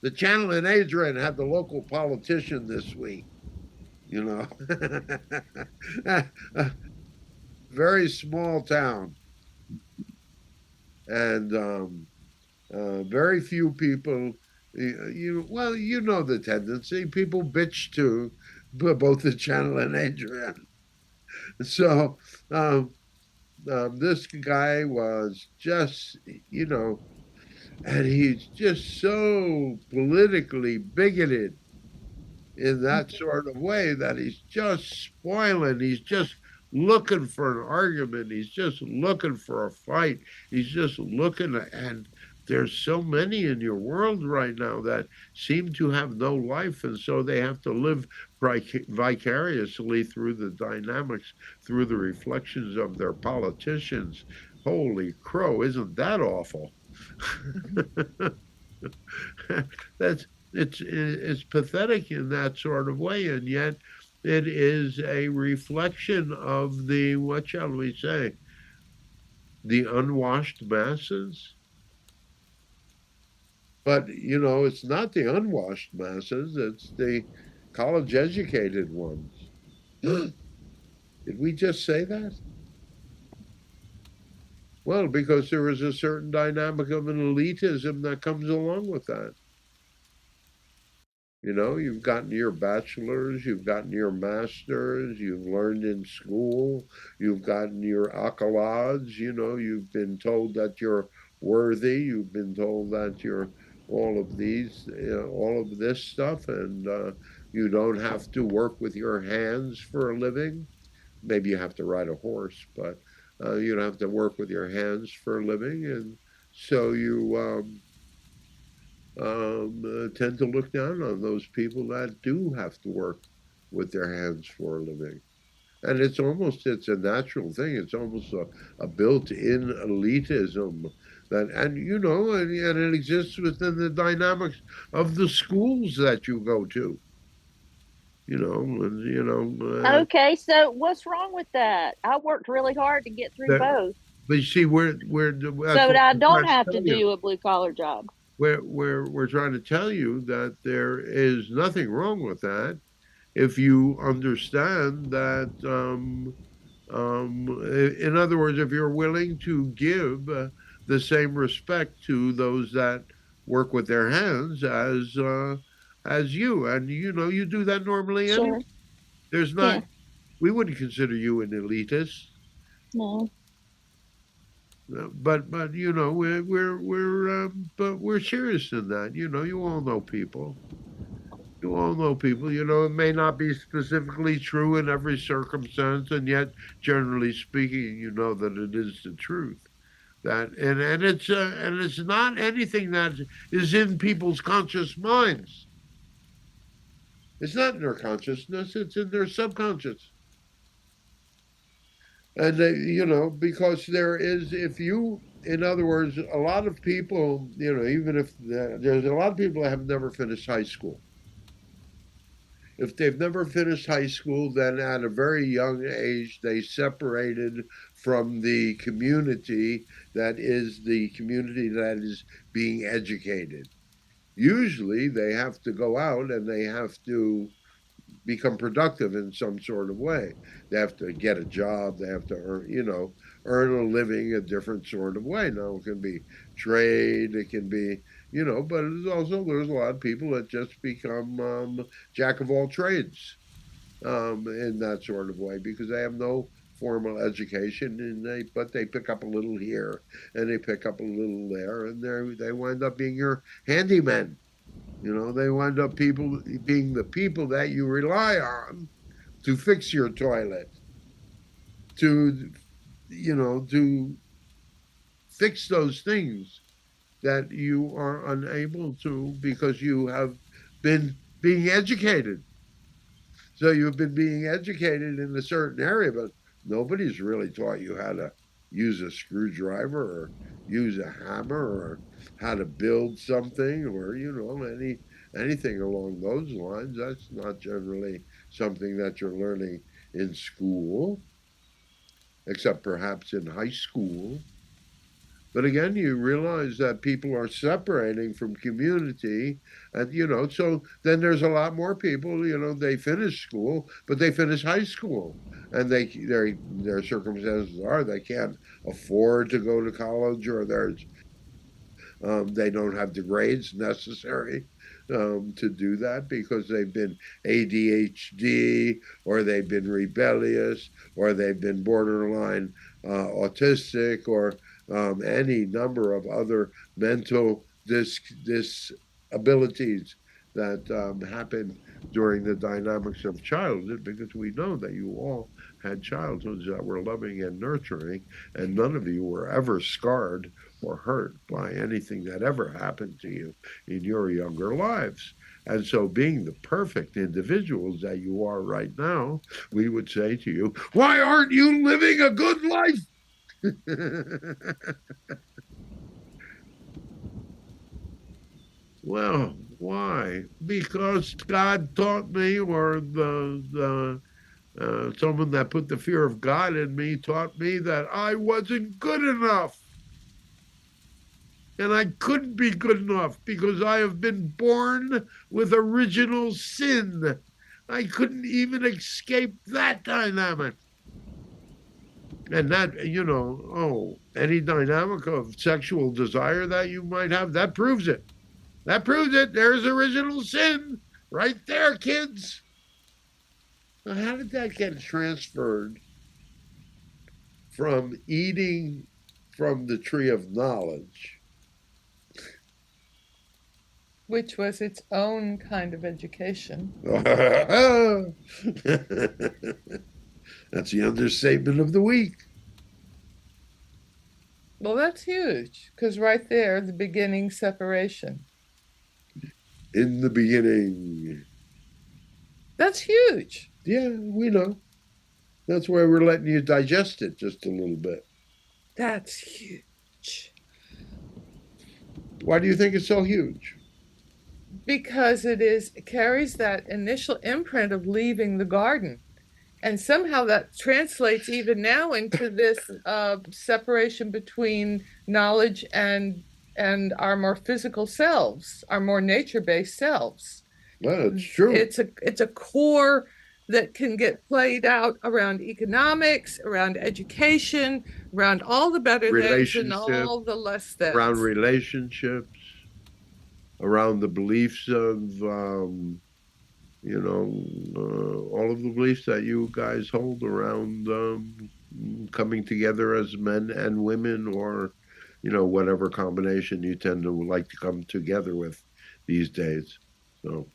The Channel in Adrian had the local politician this week, you know. A very small town. And very few people, well, you know the tendency. People bitch to both the Channel and Adrian. So um, this guy was just, you know, and he's just so politically bigoted in that sort of way that he's just spoiling. He's just looking for an argument. He's just looking for a fight. He's just looking, and there's so many in your world right now that seem to have no life, and so they have to live vicariously through the dynamics, through the reflections of their politicians. Holy crow, isn't that awful? That's it's pathetic in that sort of way, and yet it is a reflection of the, what shall we say, the unwashed masses. But you know, it's not the unwashed masses; it's the college educated ones. Did we just say that? Well, because there is a certain dynamic of an elitism that comes along with that. You know, you've gotten your bachelor's, you've gotten your master's, you've learned in school, you've gotten your accolades, you know, you've been told that you're worthy, you've been told that you're all of these, all of this stuff, and you don't have to work with your hands for a living. Maybe you have to ride a horse, but you don't have to work with your hands for a living. And so you, tend to look down on those people that do have to work with their hands for a living. And it's a natural thing. It's almost a built-in elitism that, and you know, and it exists within the dynamics of the schools that you go to. You know, and you know, Okay, so what's wrong with that? I worked really hard to get through that. both But you see, we're that's so that what I we're don't trying to have to tell you. do a blue collar job. We're trying to tell you that there is nothing wrong with that if you understand that, in other words, if you're willing to give the same respect to those that work with their hands as you, and you know you do that normally anyway. Sure. There's not, Yeah. we wouldn't consider you an elitist, No. but you know but we're serious in that. You know, you all know people. You all know people, you know, it may not be specifically true in every circumstance, and yet, generally speaking, you know that it is the truth. That and it's not anything that is in people's conscious minds. It's not in their consciousness; it's in their subconscious. And they, you know, because there is, if you, in other words, a lot of people, you know, even if there's a lot of people that have never finished high school. If they've never finished high school, then at a very young age, they separated from the community that is the community that is being educated. Usually, they have to go out and they have to become productive in some sort of way. They have to get a job. They have to earn, you know, earn a living a different sort of way. Now it can be trade. It can be, you know, but it's also there's a lot of people that just become jack of all trades in that sort of way because they have no formal education and they pick up a little here and they pick up a little there and they wind up being your handyman. You know, they wind up people being the people that you rely on to fix your toilet, to, you know, to fix those things that you are unable to because you have been being educated. So you've been being educated in a certain area, but nobody's really taught you how to use a screwdriver or use a hammer or how to build something or you know anything along those lines. That's not generally something that you're learning in school, except perhaps in high school. But again, you realize that people are separating from community, and so then there's a lot more people. They finish school, but they finish high school, and their circumstances are they can't afford to go to college, or they don't have the grades necessary to do that because they've been ADHD, or they've been rebellious, or they've been borderline autistic, or any number of other mental disabilities that happen during the dynamics of childhood, because we know that you all had childhoods that were loving and nurturing, and none of you were ever scarred or hurt by anything that ever happened to you in your younger lives. And so, being the perfect individuals that you are right now, we would say to you, why aren't you living a good life? Well, why? Because God taught me, or the someone that put the fear of God in me taught me that I wasn't good enough. And I couldn't be good enough because I have been born with original sin. I couldn't even escape that dynamic. And that, any dynamic of sexual desire that you might have, that proves it. That proves it. There's original sin right there, kids. Now, how did that get transferred from eating from the tree of knowledge? Which was its own kind of education. That's the understatement of the week. Well, that's huge, because right there, the beginning separation. In the beginning. That's huge. Yeah, we know. That's why we're letting you digest it just a little bit. That's huge. Why do you think it's so huge? Because it carries that initial imprint of leaving the garden. And somehow that translates even now into this separation between knowledge and our more physical selves, our more nature-based selves. That's true. It's a core that can get played out around economics, around education, around all the better things and all the less things. Around relationships, around the beliefs of all of the beliefs that you guys hold around coming together as men and women, or whatever combination you tend to like to come together with these days. So